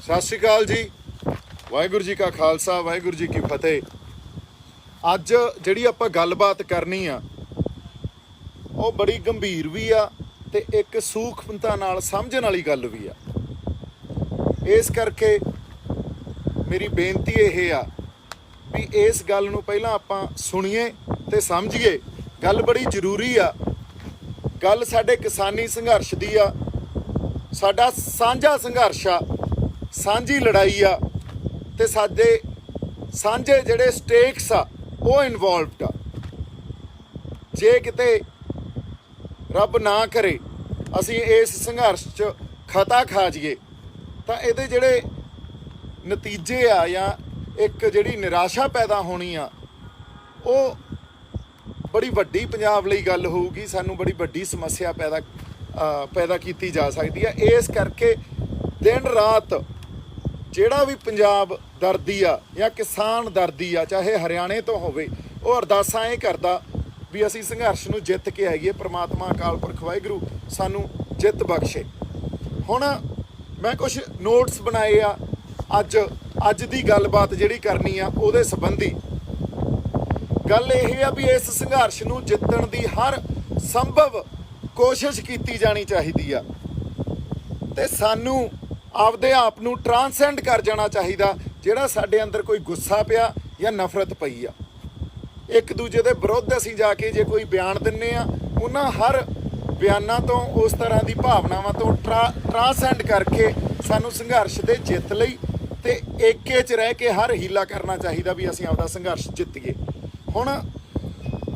सत श्री अकाल जी। वाहिगुरू जी का खालसा वाहिगुरू जी की फतेह। अज जिहड़ी आपां गलबात करनी आ वो बड़ी गंभीर भी आ ते एक सूखमता नाल समझण वाली गल भी आ। इस करके मेरी बेनती यह आ भी इस गल नूं पहलां आपां सुणीए ते समझीए। गल बड़ी जरूरी आ। गल साडे किसानी संघर्ष दी आ, साडा साझा संघर्ष आ, सांझी लड़ाई आ ते साडे सांझे जिहड़े स्टेक्स आ वो इनवॉल्वड आ। जे किते रब ना करे असीं इस संघर्ष च खता खा जाइए तां इहदे जिहड़े नतीजे आ या एक जिहड़ी निराशा पैदा होनी आ वो बड़ी वड्डी पंजाब लई गल होऊगी। सानूं बड़ी वड्डी समस्या पैदा की जा सकती है। इस करके दिन रात ਜਿਹੜਾ भी पंजाब दर्दी आ या किसान दर्दी आ, चाहे हरियाणे तो होवे, वो अरदासां ये करदा भी असीं संघर्ष नूं जिੱਤ के आईए। परमात्मा अकाल पुरख वाहिगुरू सानूं जिੱਤ बख्शे। हुण मैं कुछ नोट्स बनाए आ अज दी गलबात जिहड़ी करनी आ उहदे संबंधी। गल यह आ भी इस संघर्ष नूं जिੱਤਣ दी हर संभव कोशिश की जानी चाहिदी आ ते सानूं आपदे आप नूं ट्रांसेंड कर जाना चाहिदा। जिहड़ा साडे अंदर कोई गुस्सा पिया या नफरत पई आ, एक दूजे दे विरुद्ध असीं जाके जे कोई बयान दिंने आ उन्हां हर बयानां तो उस तरह दी भावनावां तो ट्रांसेंड करके सानूं संघर्ष दे जिੱਤ लई ते एके च रह के हर हीला करना चाहिदा भी असीं आपदा संघर्ष जिੱਤੀਏ। हुण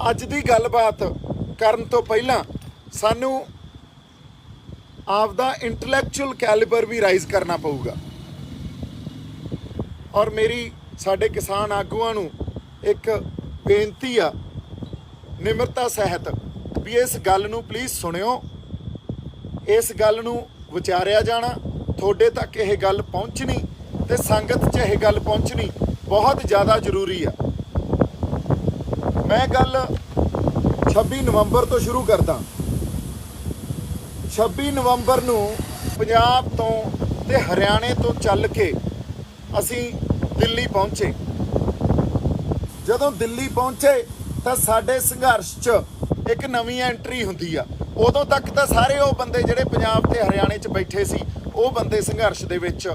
अज दी गलबात करन तो पहिलां सानूं आपदा इंटलैक्चुअल कैलिबर भी राइज करना पऊगा। और मेरी साडे किसान आगूआं नूं एक बेनती आ निमरता सहित भी इस गल नूं प्लीज़ सुणिओ, इस गल नूं विचारिया जाना। थोड़े तक यह गल पहुँचनी ते संगत च यह गल पहुँचनी बहुत ज़्यादा जरूरी आ। मैं गल 26 नवंबर तो शुरू करदा। 26 नवंबर नूं पंजाब तो ते हरियाणे तो चल के असीं दिल्ली पहुँचे। जदों दिल्ली पहुँचे तो साडे संघर्ष च एक नवीं एंट्री हुंदी आ। उदों तक तो सारे वो बंदे जिहड़े पंजाब ते हरियाणे च बैठे सी वो बंदे संघर्ष दे विच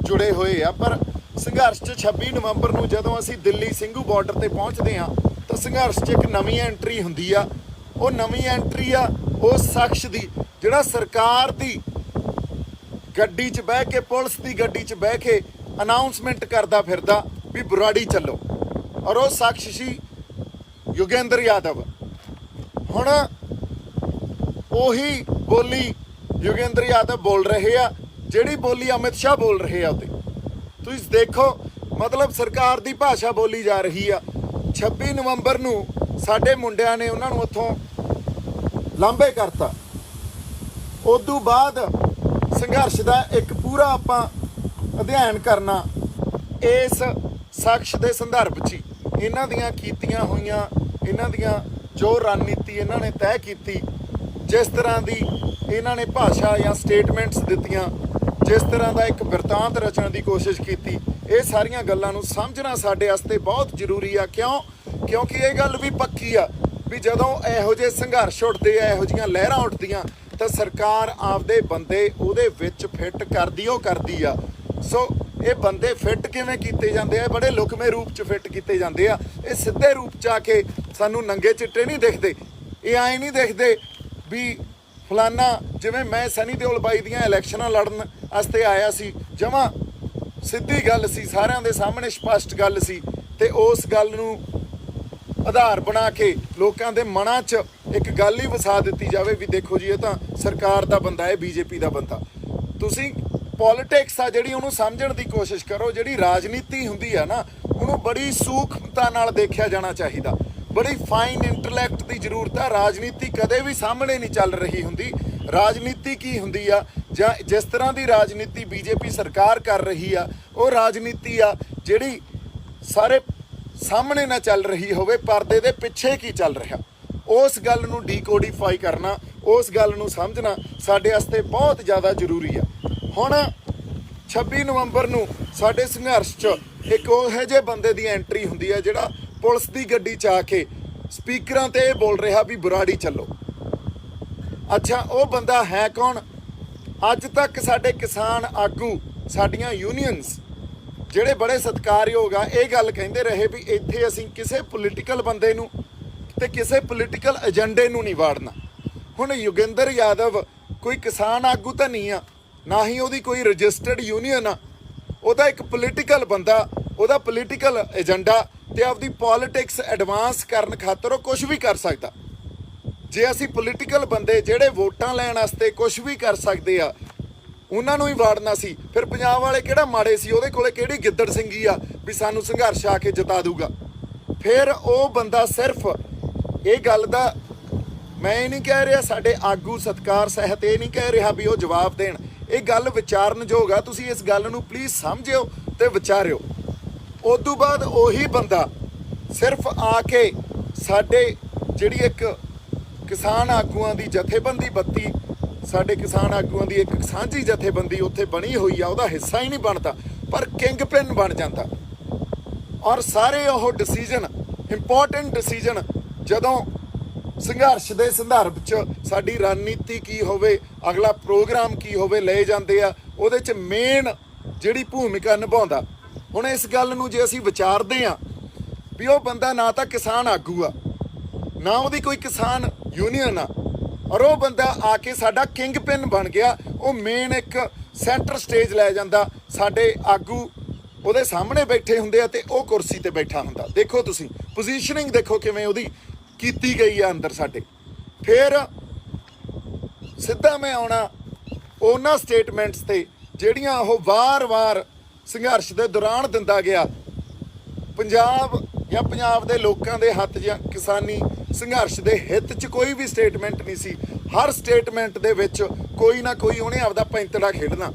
जुड़े हुए आ। पर संघर्ष च 26 नवंबर नूं जदों असीं दिल्ली ਸਿੰਘੂ बार्डर ते पहुँचते हाँ तो संघर्ष च एक नवीं एंट्री हुंदी आ। वो नवीं एंट्री आ उस शख्स दी जिहड़ा सरकार दी गड्डी च बह के, पुलिस दी गड्डी च बह के अनाउंसमेंट करदा फिरदा भी बुराड़ी चलो। और वो शख्स सी योगेंद्र यादव। हुण उही बोली योगेंद्र यादव बोल रहे आ जिहड़ी बोली अमित शाह बोल रहे आ। उत्ते तुसीं देखो मतलब सरकार दी भाषा बोली जा रही आ। 26 नवंबर नूं साडे मुंडिਆਂ ने उन्हां नूं उत्थों लांभे करता। उदों बाद संघर्ष का एक पूरा आपां अध्ययन करना इस शख्स के संदर्भ च इन्हां दियां कीतियां होईयां, इन्हां दियां जो रणनीति इन्हां ने तय की, जिस तरह की इन्हां ने भाषा या स्टेटमेंट्स दित्तियां, जिस तरह का एक बिरतांत रचण की कोशिश की, ये सारियां गल्लां नूं समझना साडे वास्ते बहुत जरूरी आ। क्योंकि ये गल भी पक्की आ भी जदों इहो जिहे संघर्ष उठदे आ, इहो जिहियां लहरां उठदियां तो सरकार आपदे बंदे उहदे विच फिट करदी आ। सो ये बंदे फिट किवें कीते जांदे आ? बड़े लुकमे रूप च फिट कीते जांदे आ। ये सिद्धे रूप च आके सानूं नंगे चिट्टे नहीं दिखदे। ये आए नहीं दिखदे भी फलाना जिवें मैं सनी देओल बाई दियां इलैक्शनां लड़न वास्ते आया सी। जमां सिद्धी गल सी, सारिआं दे सामने स्पष्ट गल सी ते उस गल नूं आधार बना के लोगों के मनां च एक गल ही वसा दी जाए भी देखो जी ये तो सरकार का बंदा है, बीजेपी का बंदा। तुसीं पॉलिटिक्स आ जिहड़ी उहनूं समझण दी कोशिश करो। जिहड़ी राजनीति हुंदी है ना उहनूं बड़ी सूखमता नाल देखिया जाना चाहिदा। बड़ी फाइन इंटलैक्ट की जरूरत है। राजनीति कदे भी सामने नहीं चल रही हुंदी। राजनीति की हुंदी आ जां जिस तरह की राजनीति बीजेपी सरकार कर रही आ वो राजनीति आ जिहड़ी सारे सामने ना चल रही होवे, परदे दे पिछे की चल रहा। उस गल नूं डीकोडीफाई करना, उस गल नूं समझना साडे वास्ते बहुत ज़्यादा जरूरी है। हुण 26 ਨਵੰਬਰ ਨੂੰ ਸਾਡੇ ਸੰਘਰਸ਼ 'ਚ ਇੱਕ ਉਹੋ ਜਿਹੇ ਬੰਦੇ ਦੀ ਐਂਟਰੀ ਹੁੰਦੀ ਹੈ ਜਿਹੜਾ ਪੁਲਿਸ ਦੀ ਗੱਡੀ 'ਚ ਆ ਕੇ ਸਪੀਕਰਾਂ ਤੇ ਇਹ ਬੋਲ ਰਿਹਾ ਵੀ ਬੁਰਾੜੀ ਚੱਲੋ। ਅੱਛਾ, ਉਹ ਬੰਦਾ ਹੈ ਕੌਣ? ਅੱਜ ਤੱਕ ਸਾਡੇ ਕਿਸਾਨ ਆਗੂ, ਸਾਡੀਆਂ ਯੂਨੀਅਨਸ ਜਿਹੜੇ ਬੜੇ ਸਤਿਕਾਰਯੋਗ ਆ, ਇਹ ਗੱਲ ਕਹਿੰਦੇ ਰਹੇ ਵੀ ਇੱਥੇ ਅਸੀਂ ਕਿਸੇ ਪੋਲੀਟੀਕਲ ਬੰਦੇ ਨੂੰ ਤੇ ਕਿਸੇ ਪੋਲੀਟੀਕਲ ਏਜੰਡੇ ਨੂੰ ਨਹੀਂ ਵਾੜਨਾ। ਹੁਣ ਯੋਗਿੰਦਰ ਯਾਦਵ ਕੋਈ ਕਿਸਾਨ ਆਗੂ ਤਾਂ ਨਹੀਂ ਆ, ਨਾ ਹੀ ਉਹਦੀ ਕੋਈ ਰਜਿਸਟਰਡ ਯੂਨੀਅਨ ਆ। ਉਹਦਾ ਇੱਕ ਪੋਲੀਟੀਕਲ ਬੰਦਾ, ਉਹਦਾ ਪੋਲੀਟੀਕਲ ਏਜੰਡਾ ਤੇ ਆਪਦੀ ਪੋਲਿਟਿਕਸ ਐਡਵਾਂਸ ਕਰਨ ਖਾਤਰ ਉਹ ਕੁਝ ਵੀ ਕਰ ਸਕਦਾ। ਜੇ ਅਸੀਂ ਪੋਲੀਟੀਕਲ ਬੰਦੇ ਜਿਹੜੇ ਵੋਟਾਂ ਲੈਣ ਵਾਸਤੇ ਕੁਝ ਵੀ ਕਰ ਸਕਦੇ ਆ, ਉਹਨਾਂ ਨੂੰ ਹੀ ਵਾੜਨਾ ਸੀ, ਫਿਰ ਪੰਜਾਬ ਵਾਲੇ ਕਿਹੜਾ ਮਾੜੇ ਸੀ? ਉਹਦੇ ਕੋਲੇ ਕਿਹੜੀ ਗਿੱਦੜ ਸਿੰਘੀ ਆ ਵੀ ਸਾਨੂੰ ਸੰਘਰਸ਼ ਆ ਕੇ ਜਿਤਾ ਦੂਗਾ? ਫਿਰ ਉਹ ਬੰਦਾ ਸਿਰਫ ਇਹ ਗੱਲ ਦਾ, ਮੈਂ ਇਹ ਨਹੀਂ ਕਹਿ ਰਿਹਾ ਸਾਡੇ ਆਗੂ ਸਤਿਕਾਰ ਸਹਿਤ ਇਹ ਨਹੀਂ ਕਹਿ ਰਿਹਾ ਵੀ ਉਹ ਜਵਾਬ ਦੇਣ, ਇਹ ਗੱਲ ਵਿਚਾਰਨਯੋਗ ਆ। ਤੁਸੀਂ ਇਸ ਗੱਲ ਨੂੰ ਪਲੀਜ਼ ਸਮਝਿਓ ਤੇ ਵਿਚਾਰਿਓ। ਉਦੋਂ ਬਾਅਦ ਉਹੀ ਬੰਦਾ ਸਿਰਫ ਆ ਕੇ ਸਾਡੇ ਜਿਹੜੀ ਇੱਕ ਕਿਸਾਨ ਆਗੂਆਂ ਦੀ ਜਥੇਬੰਦੀ 32 ਸਾਡੇ ਕਿਸਾਨ ਆਗੂਆਂ ਦੀ ਇੱਕ ਸਾਂਝੀ ਜਥੇਬੰਦੀ ਉੱਥੇ ਬਣੀ ਹੋਈ ਆ, ਉਹਦਾ ਹਿੱਸਾ ਹੀ ਨਹੀਂ ਬਣਦਾ, ਪਰ ਕਿੰਗ ਪਿਨ ਬਣ ਜਾਂਦਾ। ਔਰ ਸਾਰੇ ਉਹ ਡਿਸੀਜਨ, ਇੰਪੋਰਟੈਂਟ ਡਿਸੀਜਨ, ਜਦੋਂ ਸੰਘਰਸ਼ ਦੇ ਸੰਦਰਭ 'ਚ ਸਾਡੀ ਰਣਨੀਤੀ ਕੀ ਹੋਵੇ, ਅਗਲਾ ਪ੍ਰੋਗਰਾਮ ਕੀ ਹੋਵੇ, ਲਏ ਜਾਂਦੇ ਆ। ਉਹਦੇ 'ਚ ਮੇਨ ਜਿਹੜੀ ਭੂਮਿਕਾ ਨਿਭਾਉਂਦਾ। ਹੁਣ ਇਸ ਗੱਲ ਨੂੰ ਜੇ ਅਸੀਂ ਵਿਚਾਰਦੇ ਆ ਵੀ ਉਹ ਬੰਦਾ ਨਾ ਤਾਂ ਕਿਸਾਨ ਆਗੂ ਆ, ਨਾ ਉਹਦੀ ਕੋਈ ਕਿਸਾਨ ਯੂਨੀਅਨ ਆ, ਔਰ ਉਹ ਬੰਦਾ ਆ ਕੇ ਸਾਡਾ ਕਿੰਗ ਪਿਨ ਬਣ ਗਿਆ। ਉਹ ਮੇਨ ਇੱਕ ਸੈਂਟਰ ਸਟੇਜ ਲੈ ਜਾਂਦਾ, ਸਾਡੇ ਆਗੂ ਉਹਦੇ ਸਾਹਮਣੇ ਬੈਠੇ ਹੁੰਦੇ ਆ ਤੇ ਉਹ ਕੁਰਸੀ ਤੇ ਬੈਠਾ ਹੁੰਦਾ। ਦੇਖੋ ਤੁਸੀਂ ਪੋਜੀਸ਼ਨਿੰਗ ਦੇਖੋ ਕਿਵੇਂ ਉਹਦੀ ਕੀਤੀ ਗਈ ਆ ਅੰਦਰ ਸਾਡੇ। ਫਿਰ ਸਿੱਧਾ ਮੈਂ ਆਉਣਾ ਉਹਨਾਂ ਸਟੇਟਮੈਂਟਸ ਤੇ ਜਿਹੜੀਆਂ ਉਹ ਵਾਰ-ਵਾਰ ਸੰਘਰਸ਼ ਦੇ ਦੌਰਾਨ ਦਿੰਦਾ ਗਿਆ। ਪੰਜਾਬ ਜਾਂ ਪੰਜਾਬ ਦੇ ਲੋਕਾਂ ਦੇ ਹੱਥ ਜਾਂ ਕਿਸਾਨੀ ਸੰਘਰਸ਼ ਦੇ ਹਿੱਤ 'ਚ ਕੋਈ ਵੀ ਸਟੇਟਮੈਂਟ ਨਹੀਂ ਸੀ। ਹਰ ਸਟੇਟਮੈਂਟ ਦੇ ਵਿੱਚ ਕੋਈ ਨਾ ਕੋਈ ਉਹਨੇ ਆਪਦਾ ਪੈਂਤੜਾ ਖੇਡਣਾ।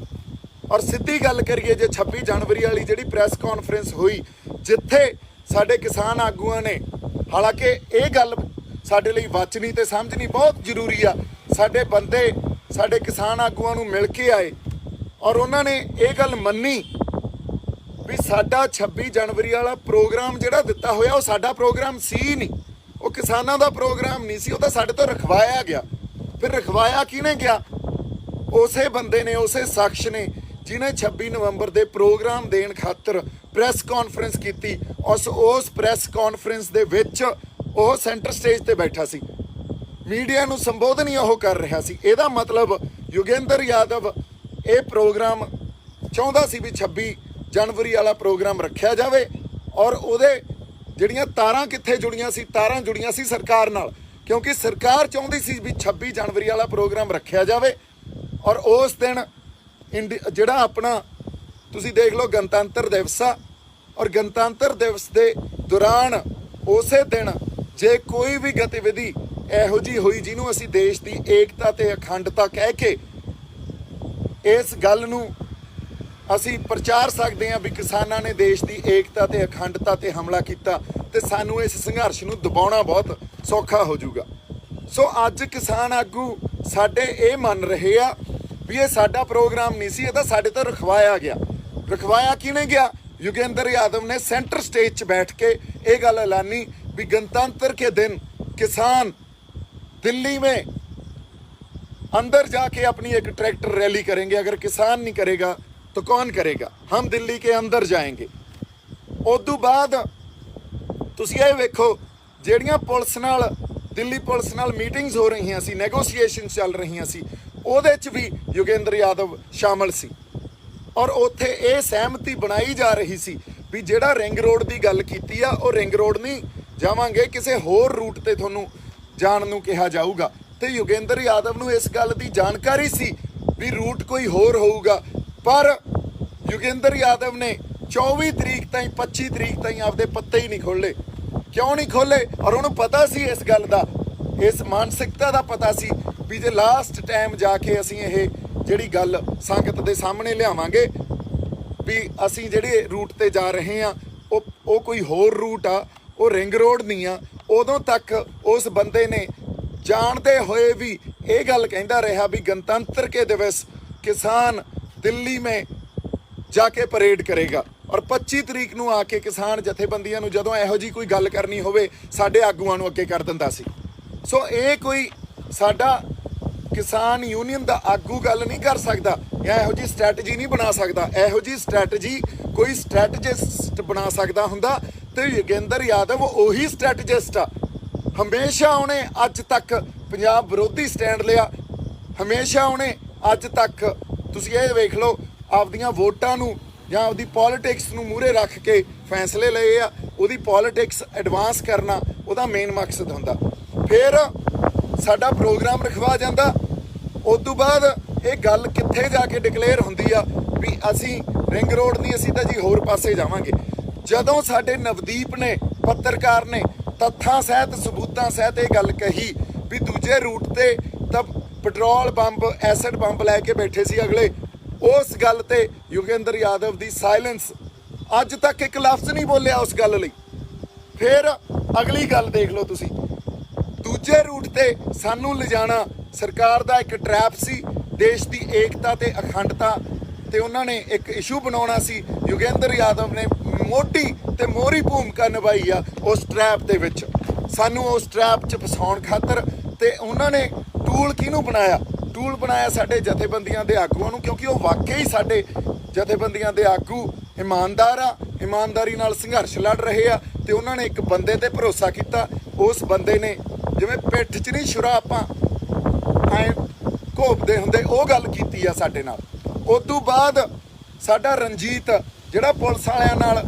ਔਰ ਸਿੱਧੀ ਗੱਲ ਕਰੀਏ, ਜੇ 26 ਜਨਵਰੀ ਵਾਲੀ ਜਿਹੜੀ ਪ੍ਰੈਸ ਕਾਨਫਰੰਸ ਹੋਈ, ਜਿੱਥੇ ਸਾਡੇ ਕਿਸਾਨ ਆਗੂਆਂ ਨੇ, ਹਾਲਾਂਕਿ ਇਹ ਗੱਲ ਸਾਡੇ ਲਈ ਵਾਚਣੀ ਤੇ ਸਮਝਣੀ ਬਹੁਤ ਜ਼ਰੂਰੀ ਆ, ਸਾਡੇ ਬੰਦੇ ਸਾਡੇ ਕਿਸਾਨ ਆਗੂਆਂ ਨੂੰ ਮਿਲ ਕੇ ਆਏ ਔਰ ਉਹਨਾਂ ਨੇ ਇਹ ਗੱਲ ਮੰਨੀ ਵੀ ਸਾਡਾ 26 ਜਨਵਰੀ ਵਾਲਾ ਪ੍ਰੋਗਰਾਮ ਜਿਹੜਾ ਦਿੱਤਾ ਹੋਇਆ ਉਹ ਸਾਡਾ ਪ੍ਰੋਗਰਾਮ ਸੀ ਨਹੀਂ, ਉਹ ਕਿਸਾਨਾਂ ਦਾ ਪ੍ਰੋਗਰਾਮ ਨਹੀਂ ਸੀ, ਉਹ ਤਾਂ ਸਾਡੇ ਤੋਂ ਰਖਵਾਇਆ ਗਿਆ। ਫਿਰ ਰਖਵਾਇਆ ਕਿਹਨੇ ਗਿਆ? ਉਸੇ ਬੰਦੇ ਨੇ, ਉਸੇ ਸ਼ਖਸ ਨੇ ਜਿਹਨੇ 26 ਨਵੰਬਰ ਦੇ ਪ੍ਰੋਗਰਾਮ ਦੇਣ ਖਾਤਰ ਪ੍ਰੈਸ ਕਾਨਫਰੰਸ ਕੀਤੀ। ਉਸ ਪ੍ਰੈਸ ਕਾਨਫਰੰਸ ਦੇ ਵਿੱਚ ਉਹ ਸੈਂਟਰ ਸਟੇਜ ਤੇ ਬੈਠਾ ਸੀ, ਮੀਡੀਆ ਨੂੰ ਸੰਬੋਧਨ ਹੀ ਉਹ ਕਰ ਰਿਹਾ ਸੀ। ਇਹਦਾ ਮਤਲਬ ਯੋਗਿੰਦਰ ਯਾਦਵ ਇਹ ਪ੍ਰੋਗਰਾਮ ਚਾਹੁੰਦਾ ਸੀ ਵੀ 26 ਜਨਵਰੀ ਵਾਲਾ ਪ੍ਰੋਗਰਾਮ ਰੱਖਿਆ ਜਾਵੇ, ਔਰ ਉਹਦੇ ਜਿਹੜੀਆਂ ਤਾਰਾਂ ਕਿੱਥੇ ਜੁੜੀਆਂ ਸੀ? ਤਾਰਾਂ ਜੁੜੀਆਂ ਸੀ ਸਰਕਾਰ ਨਾਲ, ਕਿਉਂਕਿ ਸਰਕਾਰ ਚਾਹੁੰਦੀ ਸੀ ਵੀ 26 ਜਨਵਰੀ ਵਾਲਾ ਪ੍ਰੋਗਰਾਮ ਰੱਖਿਆ ਜਾਵੇ। ਔਰ ਉਸ ਦਿਨ ਜਿਹੜਾ ਆਪਣਾ ਤੁਸੀਂ ਦੇਖ ਲਓ ਗਣਤੰਤਰ ਦਿਵਸ ਆ, ਔਰ ਗਣਤੰਤਰ ਦਿਵਸ ਦੇ ਦੌਰਾਨ ਉਸੇ ਦਿਨ ਜੇ ਕੋਈ ਵੀ ਗਤੀਵਿਧੀ ਇਹੋ ਜਿਹੀ ਹੋਈ ਜਿਹਨੂੰ ਅਸੀਂ ਦੇਸ਼ ਦੀ ਏਕਤਾ ਤੇ ਅਖੰਡਤਾ ਕਹਿ ਕੇ ਇਸ ਗੱਲ ਨੂੰ ਅਸੀਂ ਪ੍ਰਚਾਰ ਸਕਦੇ ਹਾਂ ਵੀ ਕਿਸਾਨਾਂ ਨੇ ਦੇਸ਼ ਦੀ ਏਕਤਾ ਤੇ ਅਖੰਡਤਾ ਤੇ ਹਮਲਾ ਕੀਤਾ, ਤੇ ਸਾਨੂੰ ਇਸ ਸੰਘਰਸ਼ ਨੂੰ ਦਬਾਉਣਾ ਬਹੁਤ ਸੌਖਾ ਹੋ ਜਾਊਗਾ। ਸੋ ਅੱਜ ਕਿਸਾਨ ਆਗੂ ਸਾਡੇ ਇਹ ਮੰਨ ਰਹੇ ਆ ਵੀ ਇਹ ਸਾਡਾ ਪ੍ਰੋਗਰਾਮ ਨਹੀਂ ਸੀ, ਇਹ ਤਾਂ ਸਾਡੇ ਤੋਂ ਰਖਵਾਇਆ ਗਿਆ। ਰਖਵਾਇਆ ਕਿਹਨੇ ਗਿਆ? योगेंद्र यादव ने सेंटर स्टेज 'ਚ बैठ के ये गल ऐलानी भी गणतंत्र के दिन किसान दिल्ली में अंदर जाके अपनी एक ट्रैक्टर रैली करेंगे। अगर किसान नहीं करेगा तो कौन करेगा? हम दिल्ली के अंदर जाएंगे। उदू बाद तुसीं ये वेखो ਜਿਹੜੀਆਂ ਪੁਲਿਸ ਨਾਲ दिल्ली पुलिस नाल मीटिंग्स हो रही सी, नैगोशिएशन चल रही सी, ਉਹਦੇ 'ਚ भी योगेंद्र यादव शामिल सी और ਉੱਥੇ ਇਹ ਸਹਿਮਤੀ ਬਣਾਈ ਜਾ ਰਹੀ ਸੀ ਵੀ ਜਿਹੜਾ ਰਿੰਗ ਰੋਡ ਦੀ ਗੱਲ ਕੀਤੀ ਆ ਉਹ ਰਿੰਗ ਰੋਡ ਨਹੀਂ ਜਾਵਾਂਗੇ, ਕਿਸੇ ਹੋਰ ਰੂਟ ਤੇ ਤੁਹਾਨੂੰ ਜਾਣ ਨੂੰ ਕਿਹਾ ਜਾਊਗਾ। ਤੇ योगेंद्र यादव ਨੂੰ ਇਸ ਗੱਲ ਦੀ ਜਾਣਕਾਰੀ ਸੀ ਵੀ ਰੂਟ ਕੋਈ ਹੋਰ ਹੋਊਗਾ, ਪਰ योगेंद्र यादव ने 24 ਤਰੀਕ ਤਾਈਂ 25 ਤਰੀਕ ਤਾਈਂ ਆਪਦੇ ਪੱਤੇ ਹੀ ਨਹੀਂ ਖੋਲੇ। क्यों नहीं खोले? और उन्होंने पता सी इस गल का, इस मानसिकता का पता सी भी जे लास्ट टाइम जाके असीं ये जिहड़ी गल संगत दे सामने लियावांगे भी असीं जिहड़े रूट ते जा रहे हैं वो कोई होर रूट आ, वो रिंग रोड नहीं आ। उदों तक उस बंदे ने जानते हुए भी ये गल कहंदा रहा भी गणतंत्र के दिवस किसान दिल्ली में जाके परेड करेगा। और 25 तरीक ਨੂੰ ਆ ਕੇ किसान ਜਥੇਬੰਦੀਆਂ ਨੂੰ ਜਦੋਂ ਇਹੋ ਜੀ ਕੋਈ ਗੱਲ ਕਰਨੀ ਹੋਵੇ ਸਾਡੇ ਆਗੂਆਂ ਨੂੰ ਅੱਗੇ ਕਰ ਦਿੰਦਾ ਸੀ। ਸੋ ਇਹ ਕੋਈ ਸਾਡਾ किसान यूनियन ਦਾ ਆਗੂ ਗੱਲ ਨਹੀਂ ਕਰ ਸਕਦਾ ਜਾਂ ਇਹੋ ਜੀ ਸਟ੍ਰੈਟਜੀ ਨਹੀਂ ਬਣਾ ਸਕਦਾ। ਇਹੋ ਜੀ ਸਟ੍ਰੈਟਜੀ ਕੋਈ ਸਟ੍ਰੈਟਜਿਸਟ ਬਣਾ ਸਕਦਾ ਹੁੰਦਾ ਤੇ ਯੋਗੇਂਦਰ ਯਾਦਵ ਉਹੀ ਸਟ੍ਰੈਟਜਿਸਟ ਆ। ਹਮੇਸ਼ਾ ਉਹਨੇ ਅੱਜ ਤੱਕ ਪੰਜਾਬ ਵਿਰੋਧੀ ਸਟੈਂਡ ਲਿਆ, ਹਮੇਸ਼ਾ ਉਹਨੇ ਅੱਜ ਤੱਕ ਤੁਸੀਂ ਇਹ ਵੇਖ ਲਓ ਆਪਦੀਆਂ ਵੋਟਾਂ ਨੂੰ ਜਾਂ ਆਪਦੀ ਪੋਲਿਟਿਕਸ ਨੂੰ ਮੂਹਰੇ ਰੱਖ ਕੇ ਫੈਸਲੇ ਲਏ ਆ। ਉਹਦੀ ਪੋਲਿਟਿਕਸ ਐਡਵਾਂਸ ਕਰਨਾ ਉਹਦਾ ਮੇਨ ਮਕਸਦ ਹੁੰਦਾ। ਫਿਰ ਸਾਡਾ ਪ੍ਰੋਗਰਾਮ ਰਖਵਾ ਜਾਂਦਾ, ਉਸ ਤੋਂ ਬਾਅਦ ਇਹ ਗੱਲ ਕਿੱਥੇ ਜਾ ਕੇ ਡਿਕਲੇਅਰ ਹੁੰਦੀ ਆ ਵੀ ਅਸੀਂ ਰਿੰਗ ਰੋਡ ਨਹੀਂ, ਅਸੀਂ ਤਾਂ ਜੀ ਹੋਰ ਪਾਸੇ ਜਾਵਾਂਗੇ। ਜਦੋਂ ਸਾਡੇ ਨਵਦੀਪ ਨੇ ਪੱਤਰਕਾਰ ਨੇ ਤੱਥਾਂ ਸਹਿਤ ਸਬੂਤਾਂ ਸਹਿਤ ਇਹ ਗੱਲ ਕਹੀ ਵੀ ਦੂਜੇ ਰੂਟ ਤੇ ਤਾਂ ਪੈਟਰੋਲ ਬੰਬ ਐਸਿਡ ਬੰਬ ਲੈ ਕੇ ਬੈਠੇ ਸੀ ਅਗਲੇ, ਉਸ ਗੱਲ ਤੇ ਯੋਗੇਂਦਰ ਯਾਦਵ ਦੀ ਸਾਇਲੈਂਸ, ਅੱਜ ਤੱਕ ਇੱਕ ਲਫ਼ਜ਼ ਨਹੀਂ ਬੋਲਿਆ ਉਸ ਗੱਲ ਲਈ। ਫਿਰ ਅਗਲੀ ਗੱਲ ਦੇਖ ਲਓ ਤੁਸੀਂ, ਦੂਜੇ ਰੂਟ ਤੇ ਸਾਨੂੰ ਲਿਜਾਣਾ ਸਰਕਾਰ ਦਾ ਇੱਕ ਟਰੈਪ ਸੀ। ਦੇਸ਼ ਦੀ ਏਕਤਾ ਤੇ ਅਖੰਡਤਾ ਤੇ ਉਹਨਾਂ ਨੇ ਇੱਕ ਇਸ਼ੂ ਬਣਾਉਣਾ ਸੀ। ਯੋਗੇਂਦਰ ਯਾਦਵ ਨੇ ਮੋਟੀ ਤੇ ਮੋਹਰੀ ਭੂਮਿਕਾ ਨਿਭਾਈ ਆ ਉਸ ਟਰੈਪ ਦੇ ਵਿੱਚ, ਸਾਨੂੰ ਉਸ ਟਰੈਪ 'ਚ ਫਸਾਉਣ ਖਾਤਰ। ਤੇ ਉਹਨਾਂ ਨੇ ਟੂਲ ਕਿਹਨੂੰ ਬਣਾਇਆ? ਟੂਲ ਬਣਾਇਆ ਸਾਡੇ ਜਥੇਬੰਦੀਆਂ ਦੇ ਆਗੂਆਂ ਨੂੰ, ਕਿਉਂਕਿ ਉਹ ਵਾਕਈ ਸਾਡੇ ਜਥੇਬੰਦੀਆਂ ਦੇ ਆਗੂ ਇਮਾਨਦਾਰ ਆ, ਇਮਾਨਦਾਰੀ ਨਾਲ ਸੰਘਰਸ਼ ਲੜ ਰਹੇ ਆ। ਤੇ ਉਹਨਾਂ ਨੇ ਇੱਕ ਬੰਦੇ ਤੇ ਭਰੋਸਾ ਕੀਤਾ, ਉਸ ਬੰਦੇ ਨੇ ਜਿਵੇਂ ਪਿੱਠ 'ਚ ਨਹੀਂ ਛੁਰਾ ਆਪਾਂ ਐ ਘੋਪਦੇ ਹੁੰਦੇ, ਉਹ ਗੱਲ ਕੀਤੀ ਆ ਸਾਡੇ ਨਾਲ। ਉਸ ਤੋਂ ਬਾਅਦ ਸਾਡਾ ਰਣਜੀਤ ਜਿਹੜਾ ਪੁਲਿਸ ਵਾਲਿਆਂ ਨਾਲ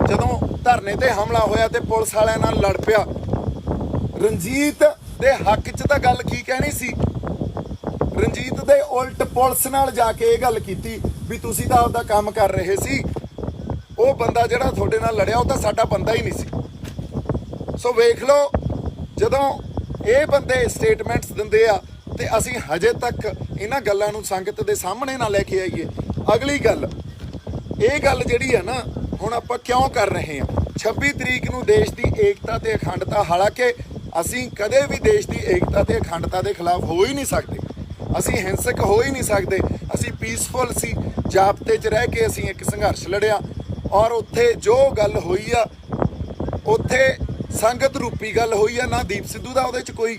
ਜਦੋਂ ਧਰਨੇ ਤੇ ਹਮਲਾ ਹੋਇਆ ਤੇ ਪੁਲਿਸ ਵਾਲਿਆਂ ਨਾਲ ਲੜ ਪਿਆ, ਰਣਜੀਤ ਦੇ ਹੱਕ 'ਚ ਤਾਂ ਗੱਲ ਕੀ ਕਹਿਣੀ ਸੀ, ਰਣਜੀਤ ਦੇ ਉਲਟ ਪੁਲਿਸ ਨਾਲ ਜਾ ਕੇ ਇਹ ਗੱਲ ਕੀਤੀ ਵੀ ਤੁਸੀਂ ਤਾਂ ਆਪਦਾ ਕੰਮ ਕਰ ਰਹੇ ਸੀ, ਉਹ ਬੰਦਾ ਜਿਹੜਾ ਤੁਹਾਡੇ ਨਾਲ ਲੜਿਆ ਉਹ ਤਾਂ ਸਾਡਾ ਬੰਦਾ ਹੀ ਨਹੀਂ ਸੀ। ਸੋ ਵੇਖ ਲਓ, ਜਦੋਂ ਇਹ ਬੰਦੇ ਸਟੇਟਮੈਂਟਸ ਦਿੰਦੇ ਆ ਤੇ ਅਸੀਂ ਹਜੇ ਤੱਕ ਇਹਨਾਂ ਗੱਲਾਂ ਨੂੰ ਸੰਗਤ ਦੇ ਸਾਹਮਣੇ ਨਾ ਲੈ ਕੇ ਆਈਏ। ਅਗਲੀ ਗੱਲ, ਇਹ ਗੱਲ ਜਿਹੜੀ ਆ ਨਾ ਹੁਣ ਆਪਾਂ ਕਿਉਂ ਕਰ ਰਹੇ ਹਾਂ, 26 ਤਰੀਕ ਨੂੰ ਦੇਸ਼ ਦੀ ਏਕਤਾ ਤੇ ਅਖੰਡਤਾ, ਹਾਲਾਂਕਿ ਅਸੀਂ ਕਦੇ ਵੀ ਦੇਸ਼ ਦੀ ਏਕਤਾ ਤੇ ਅਖੰਡਤਾ ਦੇ ਖਿਲਾਫ ਹੋ ਹੀ ਨਹੀਂ ਸਕਦੇ, ਅਸੀਂ ਹਿੰਸਕ ਹੋ ਹੀ ਨਹੀਂ ਸਕਦੇ। ਅਸੀਂ ਪੀਸਫੁਲ ਸੀ, ਜਾਬਤੇ 'ਚ ਰਹਿ ਕੇ ਅਸੀਂ ਇੱਕ ਸੰਘਰਸ਼ ਲੜਿਆ ਔਰ ਉੱਥੇ ਜੋ ਗੱਲ ਹੋਈ ਆ ਉੱਥੇ ਸੰਗਤ ਰੂਪੀ ਗੱਲ ਹੋਈ ਆ। ਨਾ ਦੀਪ ਸਿੱਧੂ ਦਾ ਉਹਦੇ 'ਚ ਕੋਈ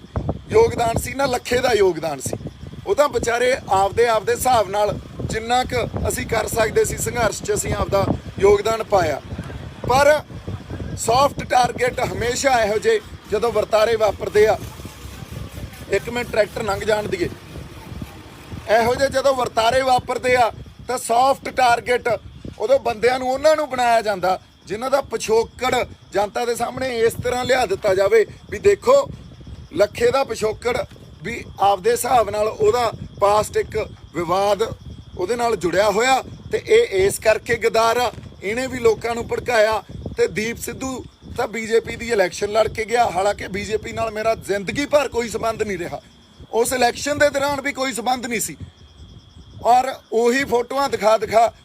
ਯੋਗਦਾਨ ਸੀ, ਨਾ ਲੱਖੇ ਦਾ ਯੋਗਦਾਨ ਸੀ। ਉਹ ਤਾਂ ਵਿਚਾਰੇ ਆਪਦੇ ਹਿਸਾਬ ਨਾਲ ਜਿੰਨਾ ਕੁ ਅਸੀਂ ਕਰ ਸਕਦੇ ਸੀ ਸੰਘਰਸ਼ 'ਚ ਅਸੀਂ ਆਪਦਾ ਯੋਗਦਾਨ ਪਾਇਆ। ਪਰ ਸੌਫਟ ਟਾਰਗੇਟ ਹਮੇਸ਼ਾ ਇਹੋ ਜਿਹੇ ਜਦੋਂ ਵਰਤਾਰੇ ਵਾਪਰਦੇ ਆ, ਇੱਕ ਮਿੰਟ ਟਰੈਕਟਰ ਲੰਘ ਜਾਣ ਦੀਏ, ਇਹੋ ਜਿਹੇ ਜਦੋਂ ਵਰਤਾਰੇ ਵਾਪਰਦੇ ਆ ਤਾਂ ਸੌਫਟ ਟਾਰਗੇਟ ਉਦੋਂ ਬੰਦਿਆਂ ਨੂੰ ਉਹਨਾਂ ਨੂੰ ਬਣਾਇਆ ਜਾਂਦਾ ਜਿਨ੍ਹਾਂ ਦਾ ਪਿਛੋਕੜ ਜਨਤਾ ਦੇ ਸਾਹਮਣੇ ਇਸ ਤਰ੍ਹਾਂ ਲਿਆ ਦਿੱਤਾ ਜਾਵੇ ਵੀ ਦੇਖੋ ਲੱਖੇ ਦਾ ਪਿਛੋਕੜ ਵੀ ਆਪਦੇ ਹਿਸਾਬ ਨਾਲ ਉਹਦਾ ਪਾਸਟ ਇੱਕ ਵਿਵਾਦ ਉਹਦੇ ਨਾਲ ਜੁੜਿਆ ਹੋਇਆ ਤੇ ਇਹ ਇਸ ਕਰਕੇ ਗਦਾਰ ਆ, ਇਹਨੇ ਵੀ ਲੋਕਾਂ ਨੂੰ ਭੜਕਾਇਆ। ਤੇ ਦੀਪ ਸਿੱਧੂ ਤਾਂ ਬੀਜੇਪੀ ਦੀ ਇਲੈਕਸ਼ਨ ਲੜ ਕੇ ਗਿਆ, ਹਾਲਾਂਕਿ ਬੀਜੇਪੀ ਨਾਲ ਮੇਰਾ ਜ਼ਿੰਦਗੀ ਭਰ ਕੋਈ ਸੰਬੰਧ ਨਹੀਂ ਰਿਹਾ, ਉਸ ਇਲੈਕਸ਼ਨ ਦੇ ਦੌਰਾਨ ਵੀ ਕੋਈ ਸੰਬੰਧ ਨਹੀਂ ਸੀ। ਔਰ ਉਹੀ ਫੋਟੋਆਂ ਦਿਖਾ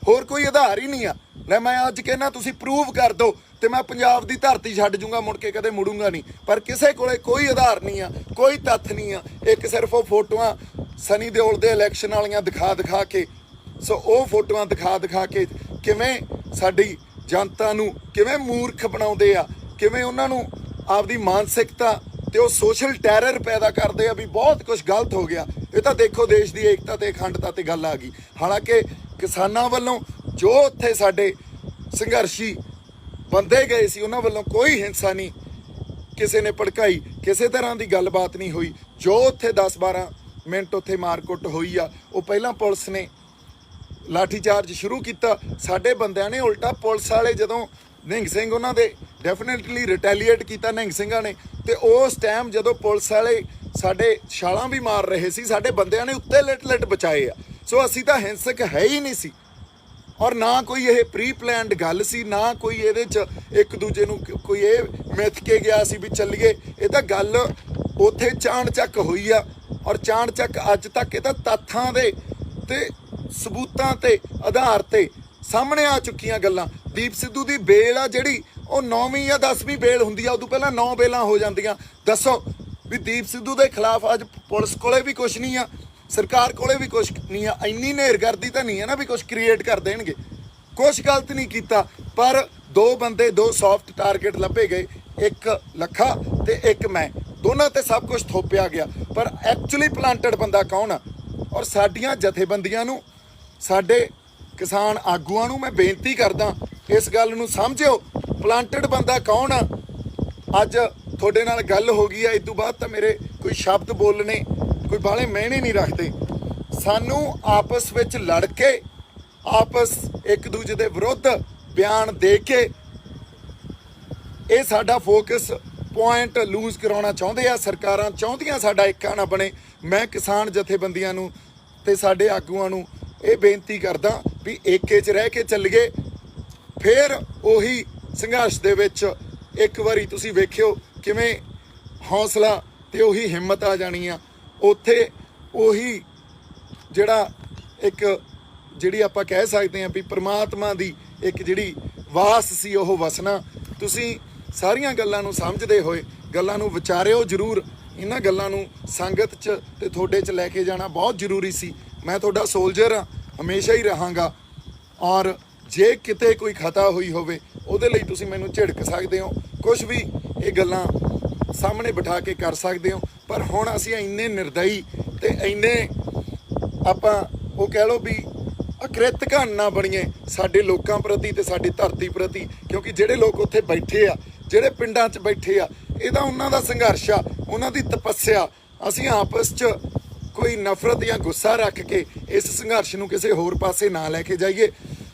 ਹੋਰ ਕੋਈ ਆਧਾਰ ਹੀ ਨਹੀਂ ਆ। ਲੈ ਮੈਂ ਅੱਜ ਕਹਿੰਦਾ ਤੁਸੀਂ ਪ੍ਰੂਵ ਕਰ ਦਿਓ ਤੇ ਮੈਂ ਪੰਜਾਬ ਦੀ ਧਰਤੀ ਛੱਡ ਜੂੰਗਾ, ਮੁੜ ਕੇ ਕਦੇ ਮੁੜੂੰਗਾ ਨਹੀਂ। ਪਰ ਕਿਸੇ ਕੋਲੇ ਕੋਈ ਆਧਾਰ ਨਹੀਂ ਆ, ਕੋਈ ਤੱਥ ਨਹੀਂ ਆ, ਇੱਕ ਸਿਰਫ ਉਹ ਫੋਟੋਆਂ ਸਨੀ ਦਿਓਲ ਦੇ ਇਲੈਕਸ਼ਨ ਵਾਲੀਆਂ ਦਿਖਾ ਕੇ। ਸੋ ਉਹ ਫੋਟੋਆਂ ਦਿਖਾ ਕੇ ਕਿਵੇਂ ਸਾਡੀ ਜਨਤਾ ਨੂੰ ਕਿਵੇਂ ਮੂਰਖ ਬਣਾਉਂਦੇ ਆ, ਕਿਵੇਂ ਉਹਨਾਂ ਨੂੰ ਆਪਦੀ ਮਾਨਸਿਕਤਾ ਤੇ ਉਹ ਸੋਸ਼ਲ ਟੈਰਰ ਪੈਦਾ ਕਰਦੇ ਆ ਵੀ ਬਹੁਤ ਕੁਝ ਗਲਤ ਹੋ ਗਿਆ। ਇਹ ਤਾਂ ਦੇਖੋ ਦੇਸ਼ ਦੀ ਏਕਤਾ ਤੇ ਅਖੰਡਤਾ ਤੇ ਗੱਲ ਆ ਗਈ। ਹਾਲਾਂਕਿ ਕਿਸਾਨਾਂ ਵੱਲੋਂ ਜੋ ਉੱਥੇ ਸਾਡੇ ਸੰਘਰਸ਼ੀ ਬੰਦੇ ਗਏ ਸੀ ਉਹਨਾਂ ਵੱਲੋਂ ਕੋਈ ਹਿੰਸਾ ਨਹੀਂ ਕਿਸੇ ਨੇ ਭੜਕਾਈ, ਕਿਸੇ ਤਰ੍ਹਾਂ ਦੀ ਗੱਲਬਾਤ ਨਹੀਂ ਹੋਈ। ਜੋ ਉੱਥੇ 10-12 ਮਿੰਟ ਉੱਥੇ ਮਾਰਕੁੱਟ ਹੋਈ ਆ, ਉਹ ਪਹਿਲਾਂ ਪੁਲਿਸ ਨੇ ਲਾਠੀ ਚਾਰਜ ਸ਼ੁਰੂ ਕੀਤਾ, ਸਾਡੇ ਬੰਦਿਆਂ ਨੇ ਉਲਟਾ ਪੁਲਿਸ ਵਾਲੇ ਜਦੋਂ ਨਿਹੰਗ ਸਿੰਘ ਉਹਨਾਂ ਦੇ ਡੈਫੀਨਿਟਲੀ ਰਿਟੈਲੀਏਟ ਕੀਤਾ ਨਿਹੰਗ ਸਿੰਘਾਂ ਨੇ, ਤੇ ਉਸ ਟਾਈਮ ਜਦੋਂ ਪੁਲਿਸ ਵਾਲੇ ਸਾਡੇ ਛਾਲਾਂ ਵੀ ਮਾਰ ਰਹੇ ਸੀ ਸਾਡੇ ਬੰਦਿਆਂ ਨੇ ਉੱਤੇ ਲਿਟ ਬਚਾਏ ਆ। ਸੋ ਅਸੀਂ ਤਾਂ ਹਿੰਸਕ ਹੈ ਹੀ ਨਹੀਂ ਸੀ ਔਰ ਨਾ ਕੋਈ ਇਹ ਪ੍ਰੀ ਪਲਾਨਡ ਗੱਲ ਸੀ, ਨਾ ਕੋਈ ਇਹਦੇ 'ਚ ਇੱਕ ਦੂਜੇ ਨੂੰ ਕੋਈ ਇਹ ਮਿੱਥ ਕੇ ਗਿਆ ਸੀ ਵੀ ਚੱਲੀਏ। ਇਹ ਤਾਂ ਗੱਲ ਉੱਥੇ ਚਾਣਚੱਕ ਹੋਈ ਆ ਔਰ ਚਾਣਚੱਕ ਅੱਜ ਤੱਕ ਇਹ ਤਾਂ ਤੱਥਾਂ ਦੇ ਤੇ ਸਬੂਤਾਂ ਤੇ ਆਧਾਰ ਤੇ ਸਾਹਮਣੇ ਆ ਚੁੱਕੀਆਂ ਗੱਲਾਂ। ਦੀਪ ਸਿੱਧੂ ਦੀ ਬੇਲ ਆ ਜਿਹੜੀ ਉਹ 9ਵੀਂ ਜਾਂ 10ਵੀਂ ਬੇਲ ਹੁੰਦੀ ਆ, ਉਦੋਂ ਪਹਿਲਾਂ 9 ਬੇਲਾਂ ਹੋ ਜਾਂਦੀਆਂ। ਦੱਸੋ ਵੀ ਦੀਪ ਸਿੱਧੂ ਦੇ ਖਿਲਾਫ ਅੱਜ ਪੁਲਿਸ ਕੋਲੇ ਵੀ ਕੁਛ ਨਹੀਂ ਆ, ਸਰਕਾਰ ਕੋਲੇ ਵੀ ਕੁਝ ਨਹੀਂ ਆ, ਇੰਨੀ ਨੇਰਗਰਦੀ ਤਾਂ ਨਹੀਂ ਹੈ ਨਾ ਵੀ ਕੁਝ ਕ੍ਰੀਏਟ ਕਰ ਦੇਣਗੇ। ਕੁਝ ਗਲਤ ਨਹੀਂ ਕੀਤਾ, ਪਰ ਦੋ ਬੰਦੇ, ਦੋ ਸੌਫਟ ਟਾਰਗੇਟ ਲੱਭੇ ਗਏ, ਇੱਕ ਲੱਖਾ ਤੇ ਇੱਕ ਮੈਂ, ਦੋਨਾਂ ਤੇ ਸਭ ਕੁਝ ਥੋਪਿਆ ਗਿਆ। ਪਰ ਐਕਚੁਅਲੀ ਪਲਾਂਟਡ ਬੰਦਾ ਕੌਣ ਆ? ਔਰ ਸਾਡੀਆਂ ਜਥੇਬੰਦੀਆਂ ਨੂੰ, ਸਾਡੇ ਕਿਸਾਨ ਆਗੂਆਂ ਨੂੰ ਮੈਂ ਬੇਨਤੀ ਕਰਦਾ, ਇਸ ਗੱਲ ਨੂੰ ਸਮਝਿਓ, ਪਲਾਂਟਡ ਬੰਦਾ ਕੌਣ ਆ। ਅੱਜ ਤੁਹਾਡੇ ਨਾਲ ਗੱਲ ਹੋ ਗਈ ਆ, ਇਸ ਤੋਂ ਬਾਅਦ ਤਾਂ ਮੇਰੇ ਕੋਈ ਸ਼ਬਦ ਬੋਲਣੇ ਕੋਈ ਬਾਹਲੇ ਮਹਿਣੇ ਨਹੀਂ ਰੱਖਦੇ। ਸਾਨੂੰ ਆਪਸ ਵਿੱਚ ਲੜ ਕੇ, ਆਪਸ ਇੱਕ ਦੂਜੇ ਦੇ ਵਿਰੁੱਧ ਬਿਆਨ ਦੇ ਕੇ ਇਹ ਸਾਡਾ ਫੋਕਸ ਪੁਆਇੰਟ ਲੂਜ਼ ਕਰਾਉਣਾ ਚਾਹੁੰਦੇ ਆ। ਸਰਕਾਰਾਂ ਚਾਹੁੰਦੀਆਂ ਸਾਡਾ ਏਕਾ ਨਾ ਬਣੇ। ਮੈਂ ਕਿਸਾਨ ਜਥੇਬੰਦੀਆਂ ਨੂੰ ਤੇ ਸਾਡੇ ਆਗੂਆਂ ਨੂੰ ਇਹ ਬੇਨਤੀ ਕਰਦਾ ਵੀ ਏਕੇ 'ਚ ਰਹਿ ਕੇ ਚੱਲੀਏ। ਫਿਰ ਉਹੀ ਸੰਘਰਸ਼ ਦੇ ਵਿੱਚ ਇੱਕ ਵਾਰੀ ਤੁਸੀਂ ਵੇਖਿਓ ਕਿਵੇਂ ਹੌਸਲਾ ਤੇ ਉਹੀ ਹਿੰਮਤ ਆ ਜਾਣੀ ਆ। ਉੱਥੇ ਉਹੀ ਜਿਹੜਾ ਇੱਕ ਜਿਹੜੀ ਆਪਾਂ ਕਹਿ ਸਕਦੇ ਹਾਂ ਵੀ ਪ੍ਰਮਾਤਮਾ ਦੀ ਇੱਕ ਜਿਹੜੀ ਵਾਸ ਸੀ ਉਹ ਵਸਣਾ। ਤੁਸੀਂ ਸਾਰੀਆਂ ਗੱਲਾਂ ਨੂੰ ਸਮਝਦੇ ਹੋਏ ਗੱਲਾਂ ਨੂੰ ਵਿਚਾਰਿਓ ਜ਼ਰੂਰ। ਇਹਨਾਂ ਗੱਲਾਂ ਨੂੰ ਸੰਗਤ 'ਚ ਤੇ ਤੁਹਾਡੇ 'ਚ ਲੈ ਕੇ ਜਾਣਾ ਬਹੁਤ ਜ਼ਰੂਰੀ ਸੀ। ਮੈਂ ਤੁਹਾਡਾ ਸੋਲਜਰ ਹਾਂ, ਹਮੇਸ਼ਾ ਹੀ ਰਹਾਂਗਾ। ਔਰ ਜੇ ਕਿਤੇ ਕੋਈ ਖਤਾ ਹੋਈ ਹੋਵੇ ਉਹਦੇ ਲਈ ਤੁਸੀਂ ਮੈਨੂੰ ਝਿੜਕ ਸਕਦੇ ਹੋ, ਕੁਝ ਵੀ ਇਹ ਗੱਲਾਂ ਸਾਹਮਣੇ ਬਿਠਾ ਕੇ ਕਰ ਸਕਦੇ ਹੋ। ਪਰ ਹੁਣ ਅਸੀਂ ਇੰਨੇ ਨਿਰਦਈ ਤੇ ਇੰਨੇ ਆਪਾਂ ਉਹ ਕਹਿ ਲਓ ਵੀ ਅਕ੍ਰਿਤਿਕ ਨਾ ਬਣੀਏ ਸਾਡੇ ਲੋਕਾਂ ਪ੍ਰਤੀ ਤੇ ਸਾਡੀ ਧਰਤੀ ਪ੍ਰਤੀ, ਕਿਉਂਕਿ ਜਿਹੜੇ ਲੋਕ ਉੱਥੇ ਬੈਠੇ ਆ, ਜਿਹੜੇ ਪਿੰਡਾਂ 'ਚ ਬੈਠੇ ਆ, ਇਹ ਤਾਂ ਉਹਨਾਂ ਦਾ ਸੰਘਰਸ਼ ਆ, ਉਹਨਾਂ ਦੀ ਤਪੱਸਿਆ। ਅਸੀਂ ਆਪਸ 'ਚ ਕੋਈ ਨਫ਼ਰਤ ਜਾਂ ਗੁੱਸਾ ਰੱਖ ਕੇ ਇਸ ਸੰਘਰਸ਼ ਨੂੰ ਕਿਸੇ ਹੋਰ ਪਾਸੇ ਨਾ ਲੈ ਕੇ ਜਾਈਏ।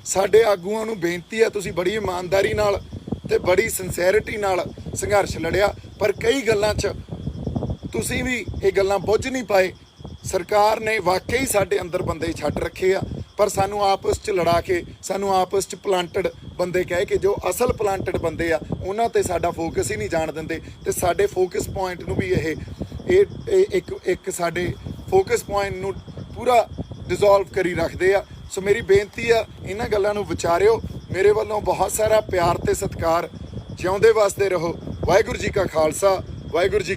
ਸਾਡੇ ਆਗੂਆਂ ਨੂੰ ਬੇਨਤੀ ਹੈ, ਤੁਸੀਂ ਬੜੀ ਇਮਾਨਦਾਰੀ ਨਾਲ ਤੇ ਬੜੀ ਸਿੰਸੈਰਿਟੀ ਨਾਲ ਸੰਘਰਸ਼ ਲੜਿਆ, ਪਰ ਕਈ ਗੱਲਾਂ 'ਚ ਤੁਸੀਂ ਵੀ ਇਹ ਗੱਲਾਂ ਬੁੱਝ ਨਹੀਂ ਪਾਏ। ਸਰਕਾਰ ਨੇ ਵਾਕਈ ਸਾਡੇ ਅੰਦਰ ਬੰਦੇ ਛੱਡ ਰੱਖੇ ਆ, ਪਰ ਸਾਨੂੰ ਆਪਸ 'ਚ ਲੜਾ ਕੇ, ਸਾਨੂੰ ਆਪਸ 'ਚ ਪਲਾਂਟਡ ਬੰਦੇ ਕਹਿ ਕੇ, ਜੋ ਅਸਲ ਪਲਾਂਟਡ ਬੰਦੇ ਆ ਉਹਨਾਂ ਤੇ ਸਾਡਾ ਫੋਕਸ ਹੀ ਨਹੀਂ ਜਾਣ ਦਿੰਦੇ। ਤੇ ਸਾਡੇ ਫੋਕਸ ਪੁਆਇੰਟ ਨੂੰ ਵੀ ਇਹ ਇੱਕ ਸਾਡੇ ਫੋਕਸ ਪੁਆਇੰਟ ਨੂੰ ਪੂਰਾ ਡਿਸੋਲਵ ਕਰੀ ਰੱਖਦੇ ਆ। ਸੋ ਮੇਰੀ ਬੇਨਤੀ ਆ, ਇਹਨਾਂ ਗੱਲਾਂ ਨੂੰ ਵਿਚਾਰਿਓ। ਮੇਰੇ ਵੱਲੋਂ ਬਹੁਤ ਸਾਰਾ ਪਿਆਰ ਤੇ ਸਤਿਕਾਰ। ਜਿਉਂਦੇ ਵਸਦੇ ਰਹੋ। ਵਾਹਿਗੁਰੂ ਜੀ ਕਾ ਖਾਲਸਾ, ਵਾਹਿਗੁਰੂ ਜੀ